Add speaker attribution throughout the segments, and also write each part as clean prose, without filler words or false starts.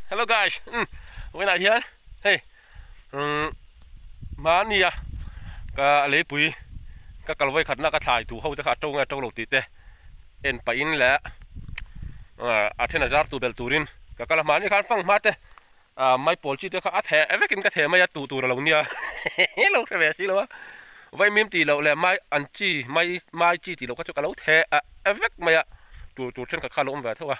Speaker 1: Hello guys. Quay lại here. Hey. Má nia. Ka lấy bụi. Ka cầu vây khát na ka thải tủ hậu te khát trâu lẩu tít te. En pa in lẽ. Athena jar tu bel turin. Ka kala má ni khát phăng mát te. Mai pol chi te ka athe. Eve kin ka the mai tu lẩu nia. Lẩu thế về xí lẩu. Vây mím tì lẩu lẽ mai ăn chi mai chi tì lẩu ka cho ka lẩu the. Eve mai tu trên ka lẩu về thôi.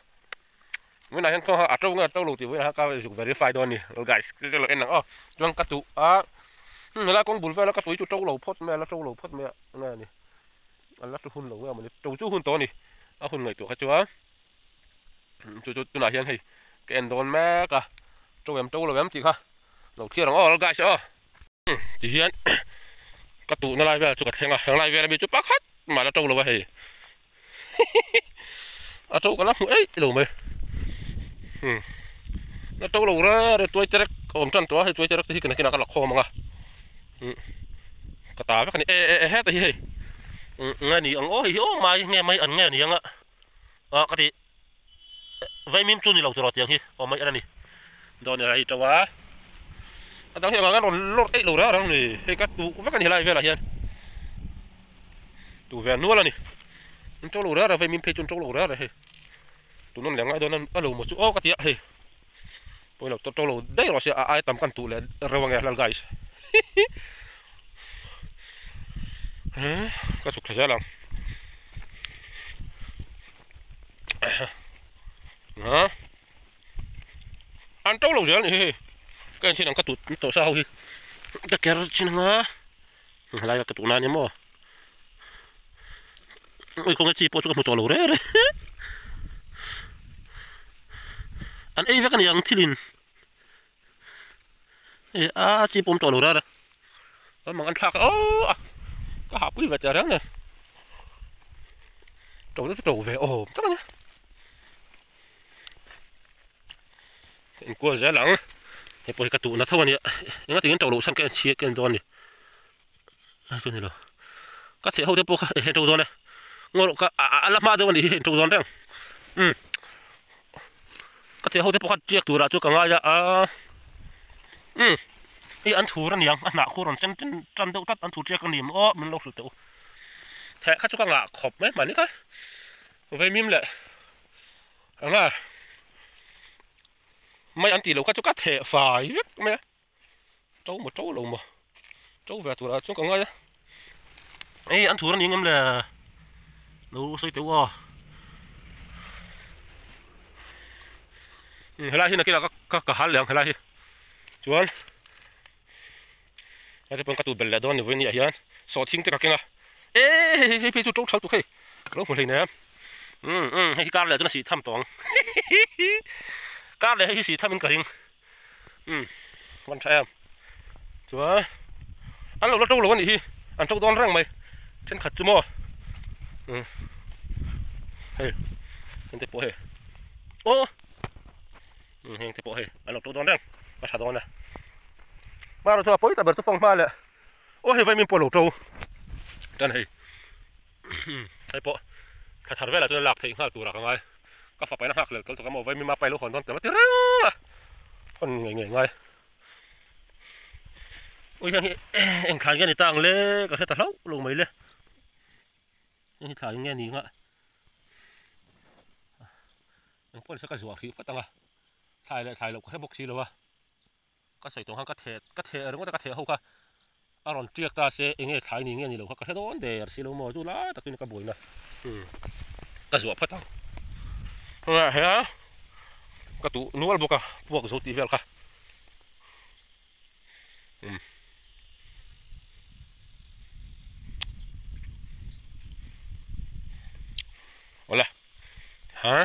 Speaker 1: Với này không ở trong lầu thì với là cao dùng verify đó nè, guys, cái là em nói, trong các tụ là con bùn về là các tụ trong lầu phốt mẹ là trong lầu phốt mẹ này nè, anh là hun lầu mà trong chú hun to nè, hun người tụ các chú nào hiện thì cái em đón mẹ cả, trong lầu em chị ha, lầu kia là guys thì hiện các tụ nó lại về chụp cái hàng lại về là bị chụp bắt hết mà là trong lầu vậy, ở trong cái lắm ấy lầu mày. Nó trâu lầu ra rồi tôi chơi ôm chân tôi hay tôi chơi thì cái này là kho mà cái táo cái này hết thì nghe nỉ ông ơi hiểu mai nghe mấy anh nghe nỉ anh ạ cái gì vay mím chun thì lầu rồi tiếng hi còn mấy anh này rồi này trâu á tao hiện cái lột ấy lầu ra đó này hay cắt tủ với cái này lại về là hiện tủ về nuôi là nè trâu lầu ra rồi vay mím phê chun trâu lầu ra rồi tụi nó lẻng ngay đó nó lầu một chút cái gì vậy bây giờ trâu lầu đấy rồi sẽ ai tầm căn tụ là rau nghe là guys cái sụp thế nào hả ăn trâu lầu gì này cái chuyện này cái tụ sao thì cái kia chuyện này lại cái tụ này nhá mò ôi con cái chi po cho cái một trâu lầu đấy anh ấy với cái này ăn thịt chỉ bom trộn ra đó, mà ăn thạc có hộp quý vật ra này, trộn về chắc nhá, anh qua giá lắm, thì bây cái tủ nó thâu này, những cái tiếng trộn lẩu sang cái chia cái đòn này, cho nên là, các thể hậu thế bộ hiện trộn đòn này, ngồi cái làm ma đâu này hiện trộn đòn đấy, cái thể hậu thế bộ khác chia tủ ra cho cả ngay ra ăn thua ra niang ăn nã khô rồi chân đâu tắt ăn thua chia cái niềm mình lâu rồi tiểu thế khác cho các ngã khop mấy mà ní cái về mím lại là mấy ăn tỉ lẩu khác cho các thể phải biết mấy một trâu lẩu mà trâu về tụi là chúng còn ngay ấy ăn thua ra niang em là đâu xây tiểu lại khi nào kia là các hạt liền lại chuan cái bên cái tủ bể đó này với nhà hiền sọทิ้งtới cái êพี่chú trâu trâu tụi khi lúc một hình này hay cái này cho nó xì thăm tòng cái này hay xì thăm bên cái hình quan trai em chuan ăn lẩu trâu lẩu cái gì ăn trâu đòn răng mày trên khát chú mò hey anh tiếp bộ hey ô anh tiếp bộ hey ăn lẩu trâu đòn răng mà sao đòn này mà rồi thôi, tại bữa tôi phong ma lại, ôi vậy mình bỏ lẩu trâu, chân hì, hay bỏ, khai thác về là tôi lạc thì hạt tủ lạc ngay, các pháp phải nóหักเลยtôiก็บอกvậy mình màไปลูกคนตอนแต่ว่าที่รังอ่ะคนไงngay, ôiยังเอ็งขายเงี้ยนี่ต่างเลยก็แค่ตะเล่าลงไม่เลยยังขายเงี้ยนี่งะยังพอสักกระสวกขี้ก็ต่างอ่ะถ่ายเลยก็แค่บกชีเลยวะก็ใส่ตรงข้างกระเทะหรือว่ากระเทะเขาค่ะอารมณ์เจียกตาเสเองไงขายนี่เงี้ยนี่เรากระเทะโดนเดร์สิเราหมอจุฬาตะกี้นี่กระบุยนะกระสวบพัดตั้งเฮ้ยกระตุนัวบุกอะพวกสุดที่เวลค่ะเอาละฮะ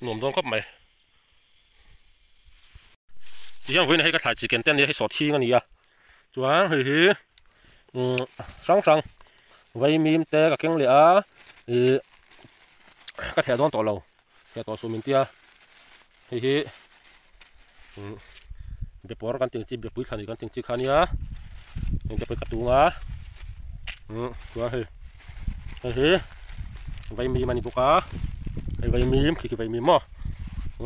Speaker 1: หนุ่มโดนครบไหมยังวิ่งให้กระถ่ายจีเกนเต้นนี้ให้สอดที่กันนี่อ่ะจ้วงเฮ้ยสังไว้มีมเตะกับเก่งเลยกระแทกโดนต่อเราแทกต่อสูมินเตียเฮ้ยเดี๋ยวปอร์กันติงจีบเดี๋ยวปุ๋ยขันอีกกันติงจีขันนี่อ่ะยังจะไปกระตุ้งอ่ะจ้วงเฮ้ยไว้มีมันนี่บุกอ่ะไว้มีมขี้ไว้มีหม้อ hi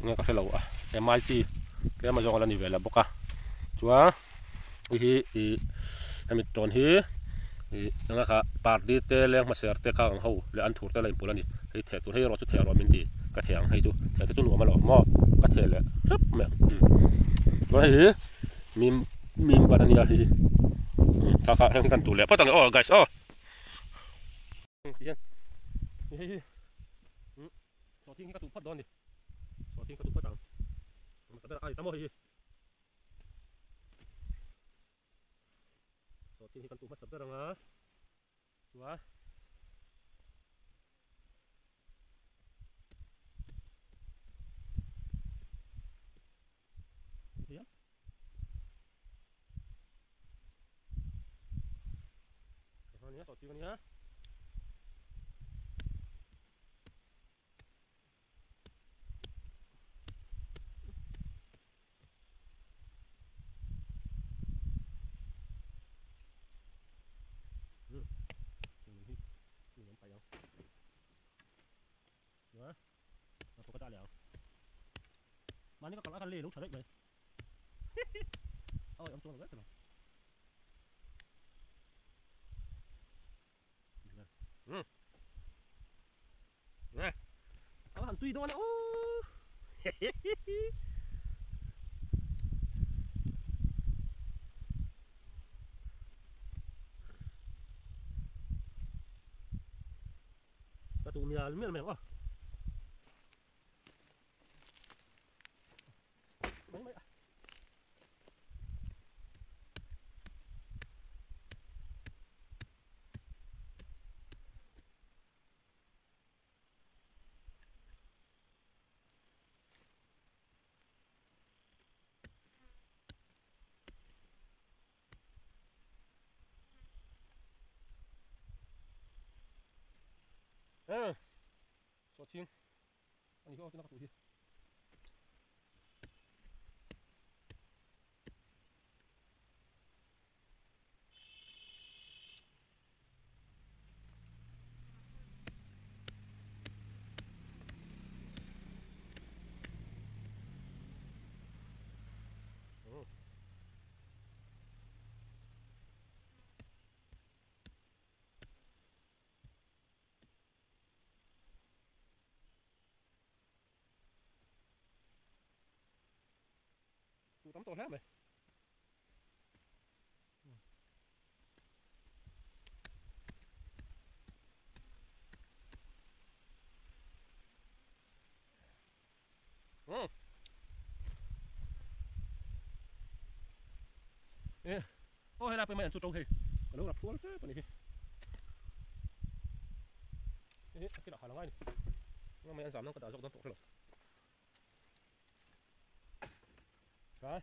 Speaker 1: nghe các cái lẩu MIT cái mà dòng là như vậy là bốc à chúa hi em tròn hi nga kha party te leng ma ser te ka ang ho le an thur te lai pulani hei the tu hei ro chu the ro min ti ka thiang hei chu te chu nu ma lo mo ka the le rap me wa hi mim banani a hi ka ka heng kan tu le patang oh guys oh hian hi so ting ka tu phat don ni so ting ka tu patang ma ta ai tamo hi so ting kan tu ma sab ranga chúa Iya. Ini ya, sotikan ya. Aku kata liang. Mana ni kalau akan leluk cari mai. Oh, yang tuan berapa? Nè, hẳn tùy đâu anh ô. Cái tụi mình mày quá. So chiên anh có cái nào tụi đi tụi tắm toàn hết mày ô hay là bên mày ăn sụt trâu thì còn đâu gặp thua thế còn gì cái đỏ là ngay nhưng mày ăn giảm nó có đỏ dọc nó tổ rồi đấy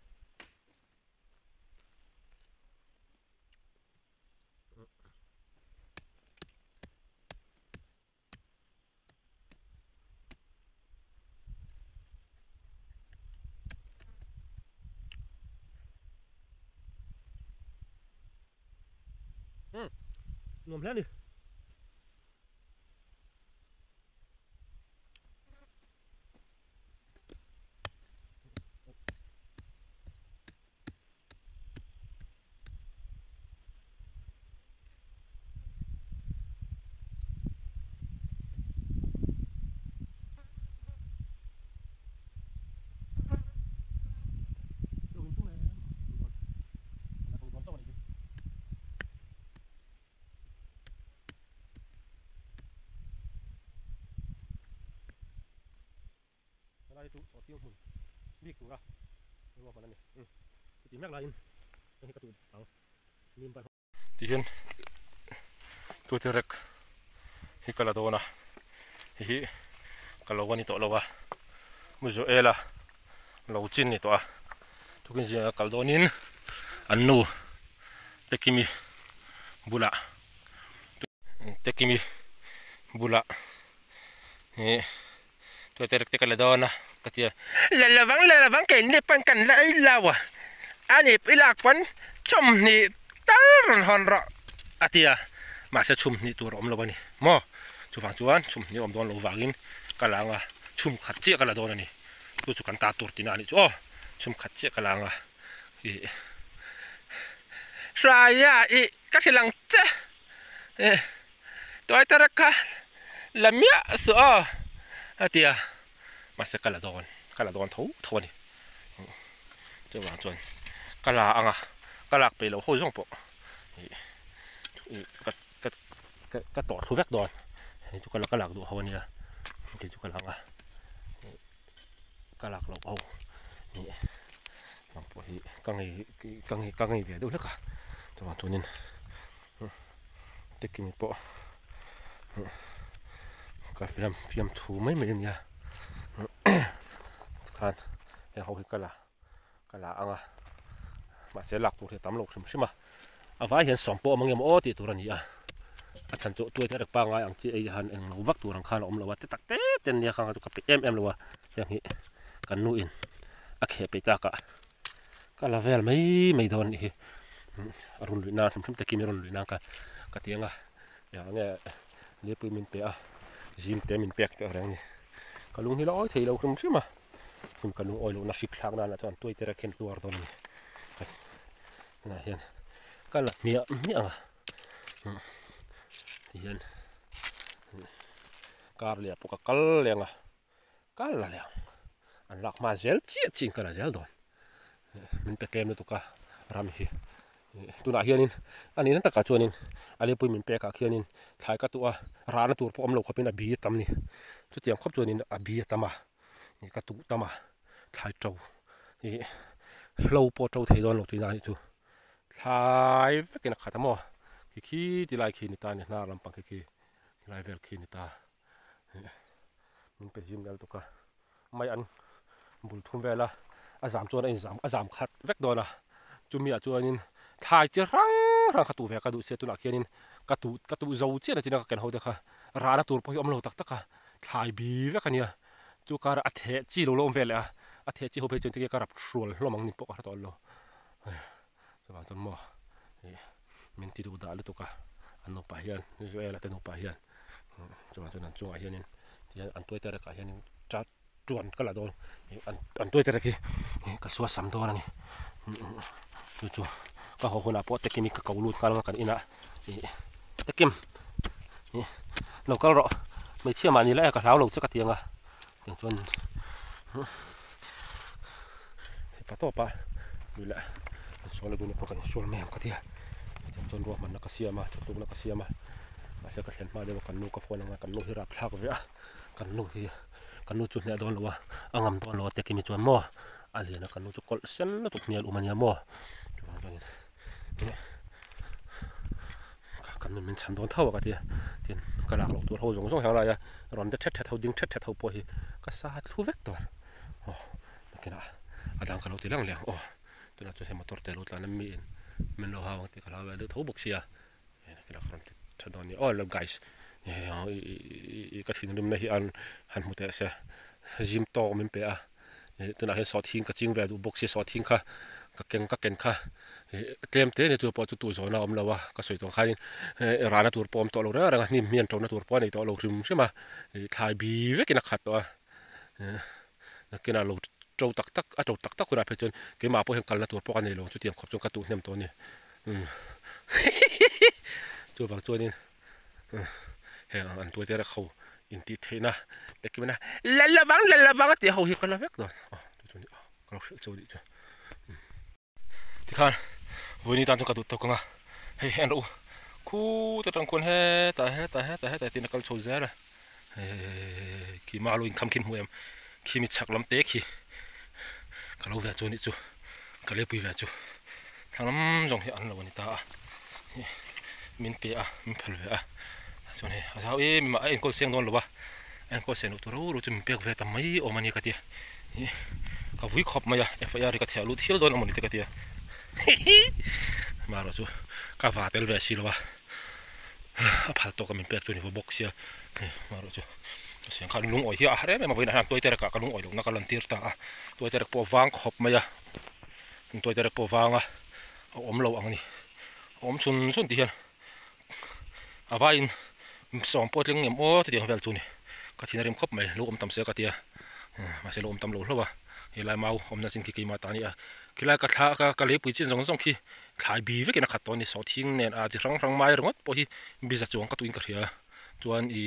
Speaker 1: ngồm lên đi itu sotiong hun big tu lah ini apa ni itu mek lain ini katu tang nimpan tihen tu terek hikala dona hi kalau wani to lawa muzo ela lo chin ni to a tu kin ji kal donin annu tekimi bula tu terek tekala dona katia lalawang ke ni pan kan la ilawa ani pilak pan chom ni tar hon ro atia ma se chum ni tu rom lo bani mo chu wang chuan chum ni om don lo wangin kalanga chum khat che kala don ani tu chu kan ta tur tin ani chu chum khat che kalanga i raya i ka hilang che toy taraka lamia so atia masa kala don thau ni chu wang chuan kala anga kalak pe lo ho jong po ka to thu vek don chu kalak du ho nia ke chu kalanga kalak lo ho ni mang po hi kangi ve do laka chu wang chuanin tekimi po ka fiam thu mai nia khan he ho hi kala anga mà sẽ lạc tụt tắm lục xíu mà vài hiện sòng po mang em ô thì tụt ra nhỉ chân chỗ tôi thấy được ba ngày anh chị ấy hắn anh nấu vắt tụt thằng khăn ôm là tết tắc tết tên nhà khang tụt cặp em làอย่างนี้กันนู่นอักเหไปจากก็ลาเวลไม่โดนอีรุนลุยนาผมตะกี้มีรุนลุยนาก็เตียงอย่างเงี้ยเลี้ยปืนมินเปียจิมเตมินเปียกอะไรนี่ก็ลุงที่เราอ้อยที่เราคุ้มใช่ไหมคุ้มกันลุงอ้อยลุงนักชิกทางนั้นนะจนตัวเตะเข็นตัวตอนนี้นะเห็นก็ละเมียเห็นการเลี้ยปกกัลเลี้ยงกัลละเลี้ยงอันหลักมาเซลจีจริงก็ละเซลโดนมันเป็นเกมเลยตุกะรำฮีตัวน่ะเฮียนินอันนี้นั่นตะกะชวนินอันนี้ปุ่ยมันเปกะเฮียนินถ่ายกะตัวร้านตัวพอมเราเขาเป็นอบีตำนี่จุดเตียงครบชวนินอบีตำมานี่กะตุตำมาถ่ายโจนี่เราปอโจเทโดนหลงตัวนั้นจูถ่ายฟิกนักขัดมั่วขี้ที่ไล่ขี้นิตาเนี่ยน่าลำปังขี้ไล่เวลขี้นิตามันเป็นยิมแล้วตุกะไม่อันบุญทุ่มเวลาอาสามจวนอาสามขัดเวกโดนจุมีจวนนินถ่ายเจรังขัดตูเวกกระดูเสียตุนักเขียนินกระตูเจ้าเจ้าจีนักกันเขาเด็กร้านตัวพอยอมเราตักถ่ายบีเวกเนี่ยจูการอัฐเจีโลมเวลอัฐเจีเขาไปจนที่การรับส่วนลมังนิปกตอนโลจะว่าจนมั่วมันที่ดูด่าเลยตุกะอันนู้นไปเฮียนนี่ก็เอละแต่นู้นไปเฮียนจะว่าจนนั้นจูเฮียนินที่อันตัวแต่ละกะเฮียนินจัดจวนก็ละโดนอันตัวแต่ละกี่ก็สวดสามตัวนั่นนี่จู่ๆก็เขาคนอาปอตะกิมก็เกาลูดกันกันอินะตะกิมเราก็รอไม่เชื่อมันนี่แหละก็เท้าเราจะกระเทียงอย่างจนปะโต้ปะนี่แหละส่วนเราดูในโปรแกรมส่วนแม่ก็เทียจนรวมมันนักเสียมาจุดนักเสียมาเสียก็เห็นมาเดี๋ยวกันลูกกับฟอนกันลูกที่รับพลากไปกันลูกที่กันนู้จุดเนี่ยโดนหรอวะอ่างโดนหรอแต่กิมจวนมั่วอะไรนะกันนู้จุดกอลเส้นแล้วตุกเนี่ยอุมันยามั่วจุดนั้นนี่กันนู้มันฉันโดนเท่ากันที่กระลักหลอกตัวเขาส่งแถวอะไรรอนเท็ดเท่าดิ้งเท็ดเท่าปอยก็สาดทุเวกตัวโอ้นักนะอาดังกันเราตีลังเลี้ยงโอ้ตัวนั้นจะเห็นมาตัวเตลุตแล้วมีมันเราหาวที่เขาเวลาทุบกเสียนักนะคนที่ตอนนี้โอ้แล้วไกส์ก็ทิ้งริมในหันหมดแต่เสียจิมโตมันเปะตัวนั้นเห็นสอดทิ้งก็จริงแวดูบกเสียสอดทิ้งค่ะก็เก่งค่ะเต็มเตะในตัวปอตัวโซนอมแล้ววะก็สวยตรงข้างร้านตัวปอมตัวเราเนี่ยอะไรนี่เมียนตรงนั้นตัวปอในตัวเราริมใช่ไหมถ่ายบีเวกินักขัดตัวนักกินเราโจตักโจตักคนละเพื่อนเกี่ยมาพวกเห็นกันแล้วตัวปอในเราจุดเตียงขอบจงกระตุ้นเนี่ยตัวนี้ตัวฝั่งตัวนี้อันตัวเดียวเขาอินทิเทนะแต่กินนะละบังเดี๋ยวเขาเห็นกันแล้วเวกตัวตัวนี้เราเชื่อใจดิจ้ะที่ข้างวันนี้ตอนจุกกระตุ้นตกงะเฮ้ยเอ็นรู้คู่จะต้องคนแต่ตีนักการโชว์เจ้าเลยขี่มาลุยคำกินหัวเอ็มขี่มีฉักลำเตะขี่ก็เราเวจูนี่จูก็เลี้ยปุยเวจูทางน้ำจงเห็นอันเราวันนี้ตามินเปียมินเพลเวะส่วนนี้เขามีมาเอ็นก็เสียงโดนหรือวะเอ็นก็เสียงตัวรู้จะมีเปียกเวทำไมออกมาเนี่ยกันเดียก็วิ่งขับมาเอฟไออาร์กันเที่ยวรู้เที่ยวโดนออกมาเนี่ยกันเดียมาแล้วจู่ก็ว่าเตลเวชิลวะพัดตัวก็มีเปียกตัวนี้ว่าบ็อกเสียมาแล้วจู่เสียงเขาลุงอ่อยที่อะไรไม่มาเป็นอาหารตัวเตะก็ลุงอ่อยลุงนักการันตีร์ตาตัวเตะปอวางขับมาตัวเตะปอวางอมเราอันนี้อมชุนที่เห็นอาว่าอิน song pot leng ngem o ti ding vel chu ni ka thina rim khop mai lu om tam se ka tia ma se lu om tam lo hlowa hi lai mau om na sin ki ma ta ni a kila ka tha ka le pui chin zong zong khi thai bi ve ke na khat to ni so thing nen a chi rang mai rongot po hi bi za chuang ka tuin ka ria chuan i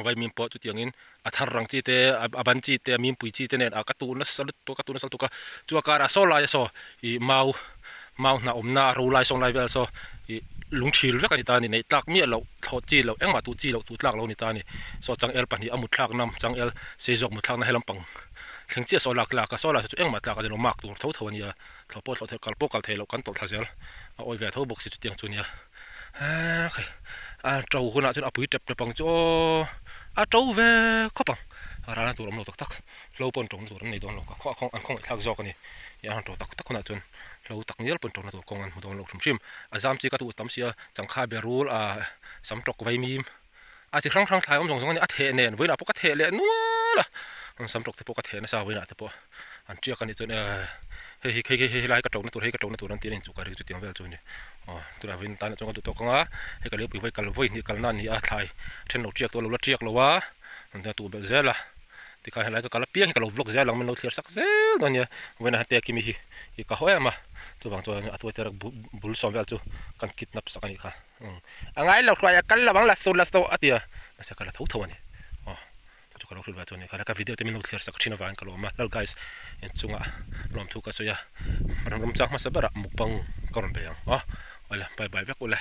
Speaker 1: vai min po chu tiang in a thar rang chi te a ban chi te min pui chi te nen a ka tu na sal to ka chu ka ra so la so i mau na om na ro lai song lai vel so i lung thil ve ka ni ta ni nei tlak mi lo thot chi lo engma tu chi lo tu tlak lo ni ta ni so chang el pan hi amu thlak nam chang el se jok mu thlak na helam pang thing chi so lak ka so la chu engma tlak ka lo mak tur tho tho ni a tho thel kal po kal thelo kan tol thasel a oi ve tho bok si chu tiang chu ni a trâu khu na chu a pui tep pang cho a trâu ve khopang ra na tur om lo tak lo pon tong tur nei don lo ka kho khong an khong thak jok ni ya han to tak khona chun lo tak nial pon tong na tur kong an don lo thum shim azam chi ka tu tam sia chang kha be rul a sam tok vai mim a chi khrang thai om jong jong ni a the nen voi na po ka the le nu la sam tok te po ka the na sa voi na te po an chia ka ni chun he lai ka tong na tur he ka tong na tur an tin chu ka ri chu tiang vel chu ni tu ra vin tan chong ka tu to kanga he ka le pi vai kal voi ni kal na ni a thai then lo chiak to lo la chiak lo wa an da tu be zela ti kan helai ka kala piang ka lo vlog zela lang men lo clear sak zel don ya wena te ki mi hi ka hoya ma tu bang tu atu ter bul som vel chu kan kidnap sakani kha angai lo khwa ya kal la bang la so atia asa kala tho tho ni chu ka lo khul ba chu ni kala ka video te min lo clear sak thina van ka lo ma lal guys en chunga lom thu ka so ya ram chak ma sabara mukpang karon be yang wala bye bye vek ula